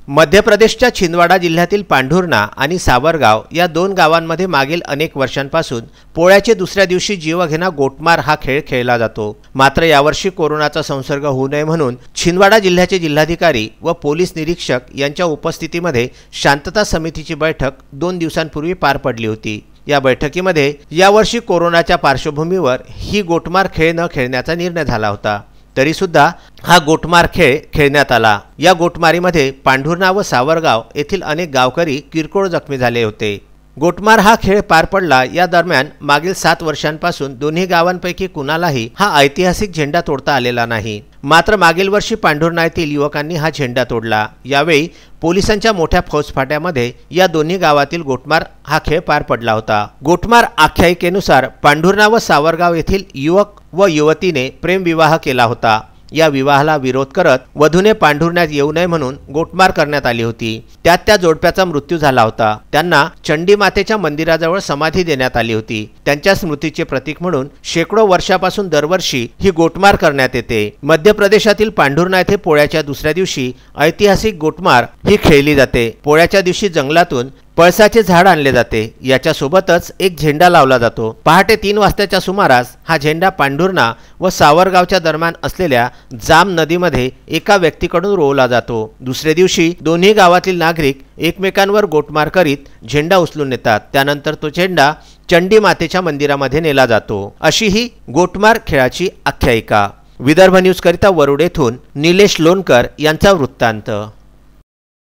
मध्य प्रदेशच्या छिंदवाडा जिल्ह्यातील पांढुर्णा आणि सावरगाव या दोन गावांमध्ये मागील अनेक वर्षांपासून पोळ्याच्या दुसऱ्या दिवशी जीवघेणा गोटमार हा खेळ खेळला जातो। मात्र यावर्षी कोरोनाचा संसर्ग होऊ नये म्हणून छिंदवाडा जिल्ह्याचे जिल्हाधिकारी व पोलीस निरीक्षक यांच्या उपस्थितीमध्ये शांतता समितीची बैठक 2 दिवसांपूर्वी पार पडली होती। या बैठकीमध्ये यावर्षी कोरोनाच्या पार्श्वभूमीवर ही गोटमार खेळ न खेळण्याचा निर्णय झाला होता। तरी सुद्धा हा गोटमार खेळ खेळण्यात आला। या गोटमारीमध्ये पांढुर्णा व सावरगाव येथील अनेक गावकरी किरकोळ जखमी झाले होते। गोटमार हा खेळ पार पडला या दरम्यान मागील 7 वर्षांपासून दोन्ही गावांपैकी कुणालाही हा ऐतिहासिक झेंडा तोडता आलेला नाही। मात्र मागील वर्षी पांढुर्णा येथील युवकांनी हा झेंडा तोडला। यावेळी पोलिसांच्या मोठ्या फौजफाट्यामध्ये या दोन्ही गावातील गोटमार हा खेळ पार पडला होता। गोटमार आख्यायिकेनुसार पांढुर्णा व सावरगाव येथील युवक व युवतीने प्रेमविवाह केला होता। या विवाहाला विरोध करत वधूने पांढुर्ण्यात येऊ नये म्हणून गोटमार करण्यात आली होती। त्यात त्या जोडप्याचा मृत्यू झाला होता। त्यांना चंडी मातेच्या मंदिराजवळ समाधी देण्यात आली होती। त्यांच्या स्मृतीचे प्रतीक म्हणून शेकडो वर्षापासून दरवर्षी ही गोटमार करण्यात येते। मध्य प्रदेशातील पांढुर्णा येथे पोळ्याच्या दुसऱ्या दिवशी ऐतिहासिक गोटमार ही खेळली जाते। पोळ्याच्या दिवशी जंगलातून पळसाचे झाड आणले जाते। याच्या सोबतच एक झेंडा लावला जातो। पहाटे 3 वाजताच्या सुमारास हा झेंडा पांढुर्णा व सावरगावच्या दरम्यान असलेल्या जाम नदीमध्ये एका व्यक्तीकडून रोवला जातो। दुसऱ्या दिवशी दोन्ही गावातील नागरिक एकमेकांवर गोटमार करीत झेंडा उचलून नेतात। त्यानंतर तो झेंडा चंडी मातेच्या मंदिरामध्ये नेला जातो। अशी ही गोटमार खेळाची आख्यायिका। विदर्भ न्यूज करिता वरुड येथून निलेश लोणकर यांचा वृत्तांत।